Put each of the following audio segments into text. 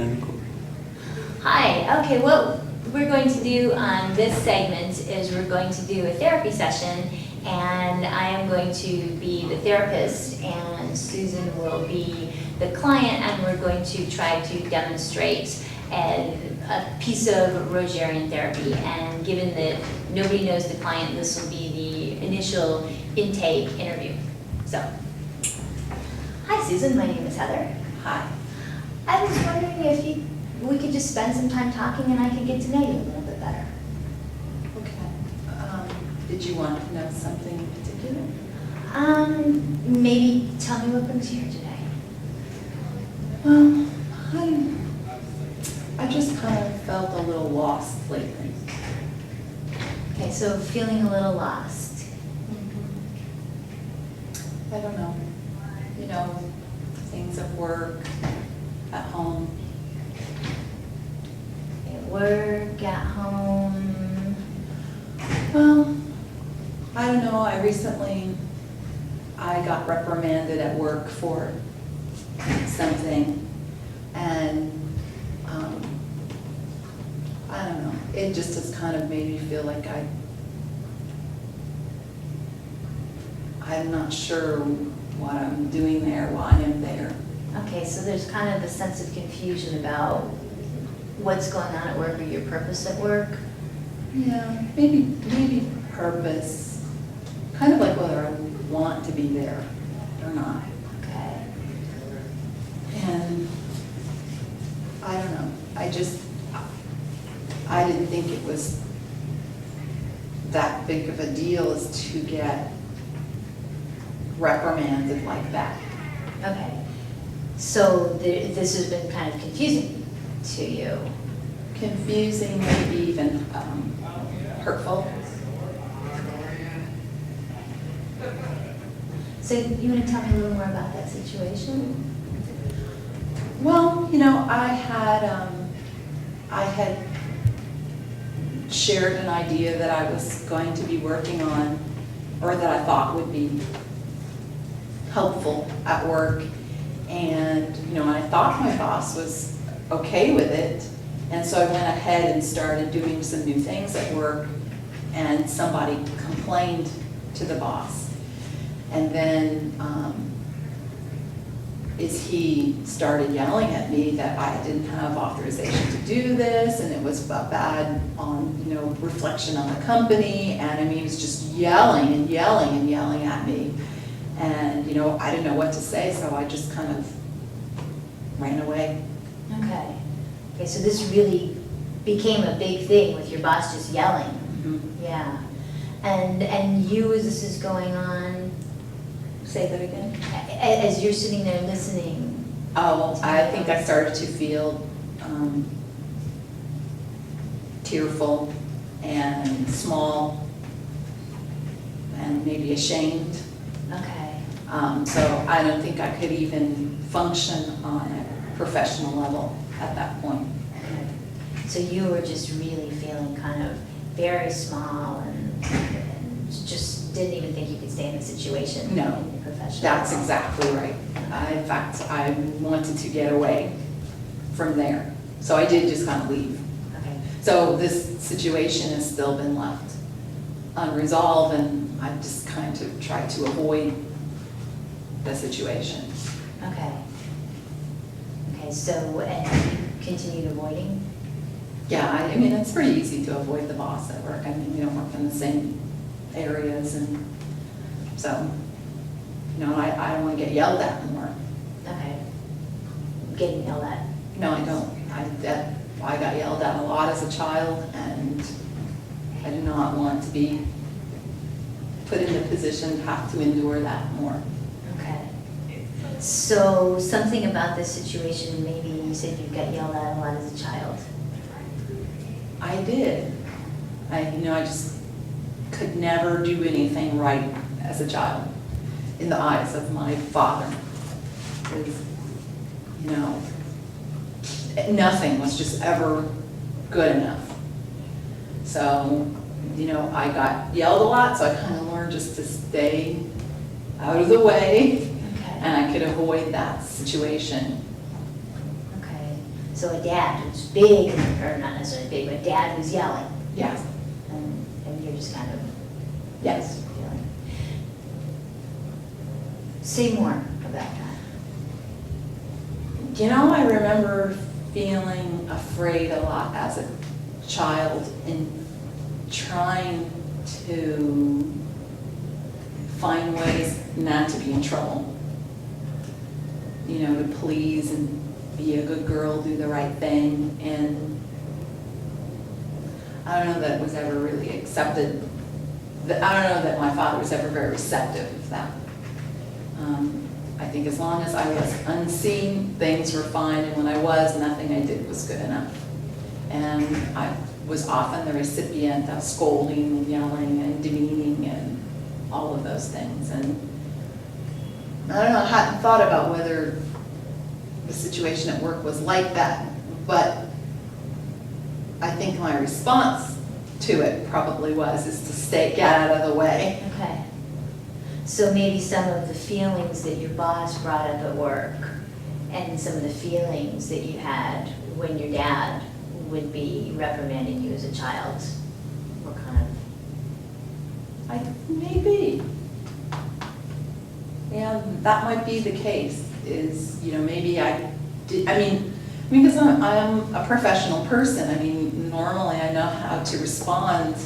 And Hi, okay, what we're going to do on this segment is we're going to do a therapy session, and I am going to be the therapist and Susan will be the client, and we're going to try to demonstrate a piece of Rogerian therapy. And given that nobody knows the client, this will be the initial intake interview. So, hi Susan, my name is Heather. Hi. I was wondering if we could just spend some time talking and I could get to know you a little bit better. Okay. Did you want to know something in particular? Maybe tell me what brings you here today. I just kind of felt a little lost lately. Okay, so feeling a little lost. I don't know. You know, things at work, at home. At work, at home. Well, I don't know. I got reprimanded at work for something, and I don't know. It just has kind of made me feel like I'm not sure what I'm doing there, why I'm there. Okay, so there's kind of a sense of confusion about what's going on at work or your purpose at work. Yeah, maybe purpose. Kind of like whether I want to be there or not. Okay. And I don't know. I didn't think it was that big of a deal as to get reprimanded like that. Okay. So this has been kind of confusing to you. Confusing, maybe even hurtful. So you want to tell me a little more about that situation? Well, you know, I had shared an idea that I was going to be working on, or that I thought would be helpful at work, and you know, I thought my boss was okay with it, and so I went ahead and started doing some new things at work, and somebody complained to the boss, and then he started yelling at me that I didn't have authorization to do this, and it was a bad reflection on the company, and I mean, he was just yelling and yelling and yelling at me, and you know, I didn't know what to say, so I just kind of ran away. Okay. Okay, so this really became a big thing with your boss just yelling. Mm-hmm. Yeah. And you, as this is going on, Say that again? as you're sitting there listening. Oh, I think I started to feel tearful and small and maybe ashamed. Okay. So I don't think I could even function on a professional level at that point. Okay. So you were just really feeling kind of very small and just didn't even think you could stay in the situation. No, in the professional that's level. exactly right. In fact, I wanted to get away from there. So I did just kind of leave. Okay. So this situation has still been left unresolved, and I just kind of tried to avoid the situation. Okay. Okay, so, and you continued avoiding? Yeah, I mean, it's pretty easy to avoid the boss at work. I mean, we don't work in the same areas, and so, you know, I don't want to get yelled at more. Okay. Getting yelled at? No, I don't. I got yelled at a lot as a child, and I do not want to be put in the position to have to endure that more. Okay. So something about this situation, maybe you said you got yelled at a lot as a child. I did. I just could never do anything right as a child in the eyes of my father. Because, you know, nothing was just ever good enough. So, you know, I got yelled a lot, so I kind of learned just to stay out of the way, Okay. and I could avoid that situation. Okay. So a dad who's big, or not necessarily big, but a dad who's yelling, Yes, and you're just kind of yes. feeling. Say more about that. You know, I remember feeling afraid a lot as a child and trying to find ways not to be in trouble. You know, to please and be a good girl, do the right thing, and I don't know that it was ever really accepted. I don't know that my father was ever very receptive of that. I think as long as I was unseen, things were fine, and when I was, nothing I did was good enough. And I was often the recipient of scolding and yelling and demeaning and all of those things. And I don't know, I hadn't thought about whether the situation at work was like that, but I think my response to it probably is to get out of the way. Okay. So maybe some of the feelings that your boss brought up at work and some of the feelings that you had when your dad would be reprimanding you as a child were kind of... Maybe. Yeah, that might be the case, is, you know, maybe I did, I mean, because I'm a professional person. I mean, normally I know how to respond,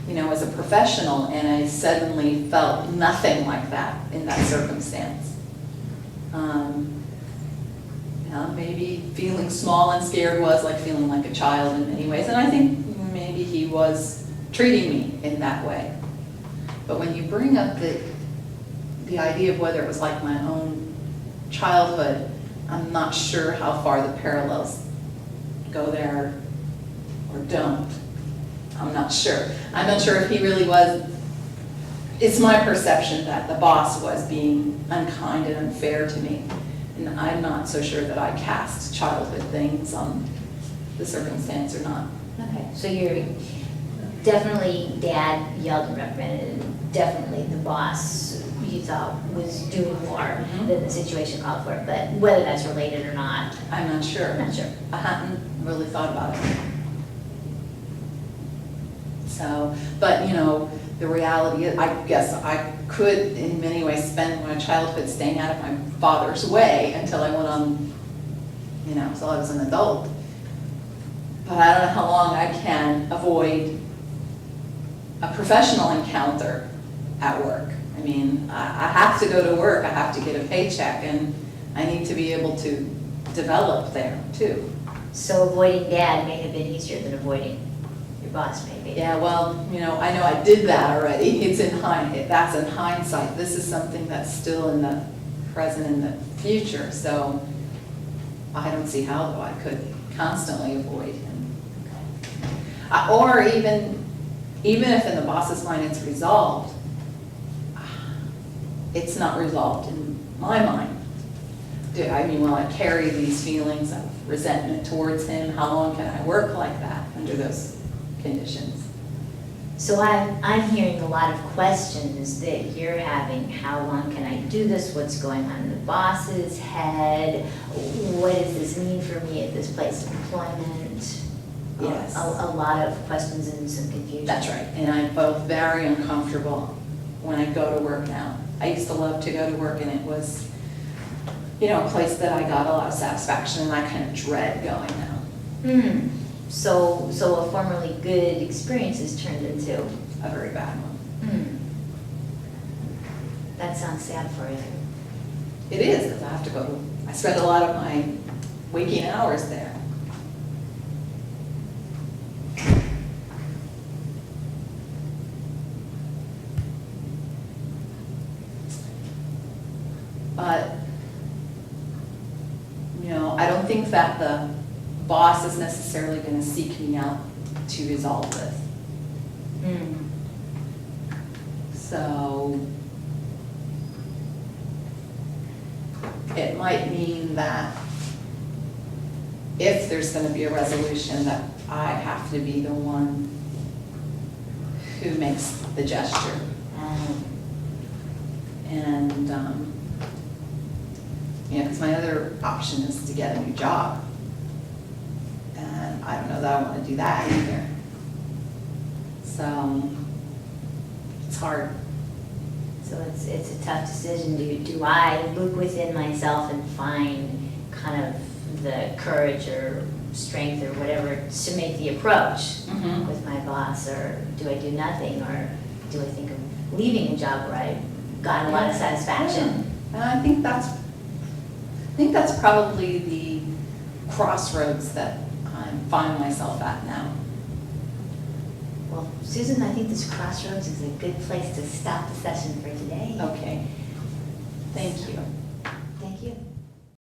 you know, as a professional, and I suddenly felt nothing like that in that circumstance. You know, maybe feeling small and scared was like feeling like a child in many ways, and I think maybe he was treating me in that way. But when you bring up the idea of whether it was like my own childhood, I'm not sure how far the parallels go there or don't. I'm not sure. I'm not sure if he really was. It's my perception that the boss was being unkind and unfair to me. And I'm not so sure that I cast childhood things on the circumstance or not. Okay, so you're definitely dad yelled and reprimanded, and definitely the boss you thought was doing more than the situation called for, but whether that's related or not, I'm not sure. I'm not sure. I hadn't really thought about it. So, but you know, the reality is, I guess I could in many ways spend my childhood staying out of my father's way until I went on, you know, until I was an adult. But I don't know how long I can avoid a professional encounter at work. I mean, I have to go to work, I have to get a paycheck, and I need to be able to develop there too. So avoiding dad may have been easier than avoiding your boss, maybe. Yeah, well, you know I did that already. It's in hindsight. That's in hindsight. This is something that's still in the present and the future. So I don't see how though I could constantly avoid him. Or even if in the boss's mind it's resolved, it's not resolved in my mind. I mean, will I carry these feelings of resentment towards him? How long can I work like that under those conditions? So I'm hearing a lot of questions that you're having. How long can I do this? What's going on in the boss's head? What does this mean for me at this place of employment? Yes. A lot of questions and some confusion. That's right. And I felt very uncomfortable when I go to work now. I used to love to go to work, and it was, you know, a place that I got a lot of satisfaction, and I kind of dread going now. So a formerly good experience has turned into A very bad one. That sounds sad for you. It is, because I have to go, I spend a lot of my waking hours there. But, you know, I don't think that the boss is necessarily going to seek me out to resolve this. So it might mean that if there's going to be a resolution, that I have to be the one who makes the gesture. And, yeah, because my other option is to get a new job. I don't know that I want to do that either. So, it's hard. So it's a tough decision. Do I look within myself and find kind of the courage or strength or whatever to make the approach Mhm. with my boss, or do I do nothing, or do I think of leaving a job where I got a lot of satisfaction? And I think that's probably the crossroads that I find myself at now. Well, Susan, I think this crossroads is a good place to stop the session for today. Okay. Thank you.